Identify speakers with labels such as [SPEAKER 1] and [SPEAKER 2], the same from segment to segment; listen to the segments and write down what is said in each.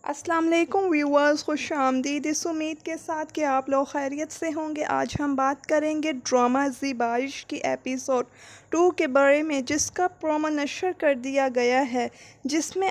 [SPEAKER 1] السلام علیکم ویورز، خوش آمدید۔ اس امید کے ساتھ کہ آپ لوگ خیریت سے ہوں گے، آج ہم بات کریں گے ڈرامہ زی بارش کی ایپیسوڈ 2 کے بارے میں، جس کا پرومو نشر کر دیا گیا ہے، جس میں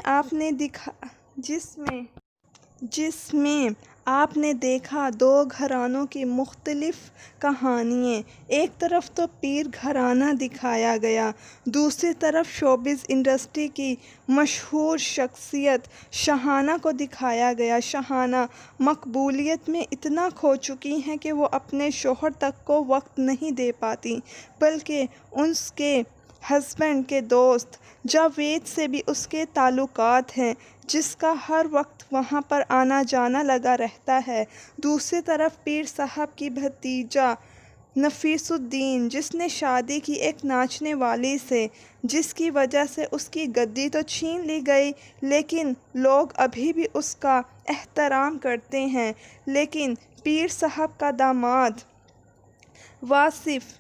[SPEAKER 1] آپ نے دیکھا دو گھرانوں کی مختلف کہانیاں۔ ایک طرف تو پیر گھرانہ دکھایا گیا، دوسری طرف شوبز انڈسٹری کی مشہور شخصیت شاہانہ کو دکھایا گیا۔ شاہانہ مقبولیت میں اتنا کھو چکی ہیں کہ وہ اپنے شوہر تک کو وقت نہیں دے پاتی، بلکہ اس کے ہسبینڈ کے دوست جاوید سے بھی اس کے تعلقات ہیں، جس کا ہر وقت وہاں پر آنا جانا لگا رہتا ہے۔ دوسری طرف پیر صاحب کی بھتیجا نفیس الدین، جس نے شادی کی ایک ناچنے والی سے، جس کی وجہ سے اس کی گدی تو چھین لی گئی، لیکن لوگ ابھی بھی اس کا احترام کرتے ہیں۔ لیکن پیر صاحب کا داماد واصف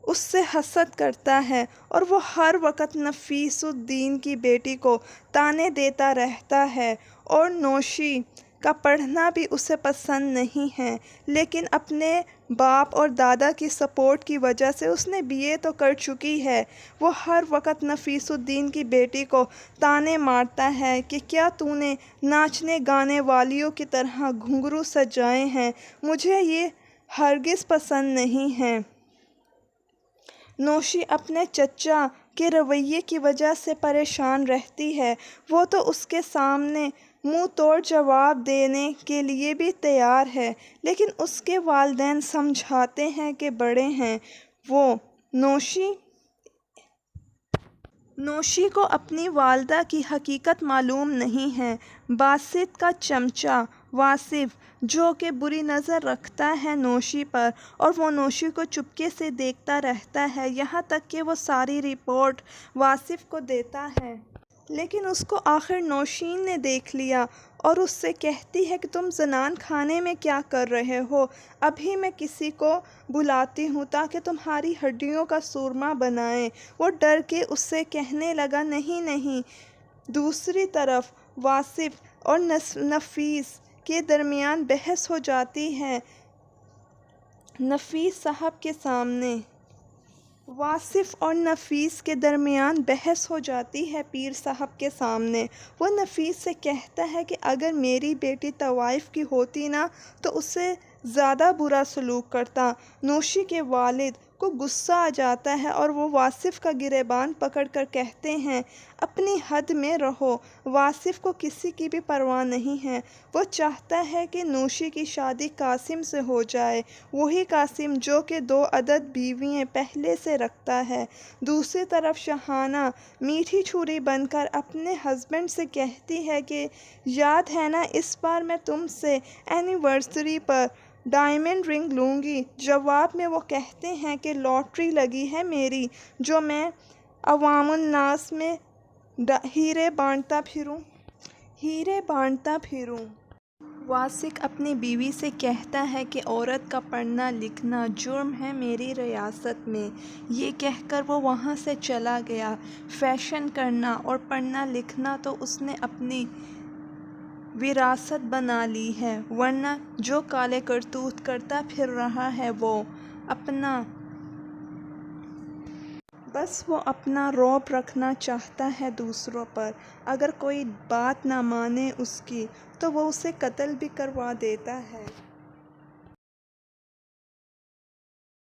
[SPEAKER 1] اس سے حسد کرتا ہے، اور وہ ہر وقت نفیس الدین کی بیٹی کو طعنے دیتا رہتا ہے، اور نوشی کا پڑھنا بھی اسے پسند نہیں ہے، لیکن اپنے باپ اور دادا کی سپورٹ کی وجہ سے اس نے BA تو کر چکی ہے۔ وہ ہر وقت نفیس الدین کی بیٹی کو طعنے مارتا ہے کہ کیا تو نے ناچنے گانے والیوں کی طرح گھنگرو سجائے ہیں، مجھے یہ ہرگز پسند نہیں ہے۔ نوشی اپنے چچا کے رویے کی وجہ سے پریشان رہتی ہے، وہ تو اس کے سامنے منہ توڑ جواب دینے کے لیے بھی تیار ہے، لیکن اس کے والدین سمجھاتے ہیں کہ بڑے ہیں وہ۔ نوشی کو اپنی والدہ کی حقیقت معلوم نہیں ہے۔ باسط کا چمچا واصف، جو کہ بری نظر رکھتا ہے نوشی پر، اور وہ نوشی کو چپکے سے دیکھتا رہتا ہے، یہاں تک کہ وہ ساری رپورٹ واصف کو دیتا ہے۔ لیکن اس کو آخر نوشین نے دیکھ لیا اور اس سے کہتی ہے کہ تم زنان خانے میں کیا کر رہے ہو؟ ابھی میں کسی کو بلاتی ہوں تاکہ تمہاری ہڈیوں کا سورما بنائیں۔ وہ ڈر کے اس سے کہنے لگا، نہیں نہیں۔ دوسری طرف واصف اور نفیس کے درمیان بحث ہو جاتی ہے نفیس صاحب کے سامنے۔ واصف اور نفیس کے درمیان بحث ہو جاتی ہے پیر صاحب کے سامنے۔ وہ نفیس سے کہتا ہے کہ اگر میری بیٹی طوائف کی ہوتی نا تو اس سے زیادہ برا سلوک کرتا۔ نوشی کے والد کو غصہ آ جاتا ہے اور وہ واصف کا گریبان پکڑ کر کہتے ہیں، اپنی حد میں رہو۔ واصف کو کسی کی بھی پرواہ نہیں ہے، وہ چاہتا ہے کہ نوشی کی شادی قاسم سے ہو جائے، وہی قاسم جو کہ 2 عدد بیویاں پہلے سے رکھتا ہے۔ دوسری طرف شاہانہ میٹھی چھری بن کر اپنے ہسبینڈ سے کہتی ہے کہ یاد ہے نا، اس بار میں تم سے اینیورسری پر ڈائمنڈ رنگ لوں گی۔ جواب میں وہ کہتے ہیں کہ لاٹری لگی ہے میری، جو میں عوام الناس میں ہیرے بانٹتا پھروں۔ واصف اپنی بیوی سے کہتا ہے کہ عورت کا پڑھنا لکھنا جرم ہے میری ریاست میں۔ یہ کہہ کر وہ وہاں سے چلا گیا۔ فیشن کرنا اور پڑھنا لکھنا تو اس نے اپنی وراثت بنا لی ہے، ورنہ جو کالے کرتوت کرتا پھر رہا ہے وہ اپنا رعب رکھنا چاہتا ہے دوسروں پر۔ اگر کوئی بات نہ مانے اس کی تو وہ اسے قتل بھی کروا دیتا ہے۔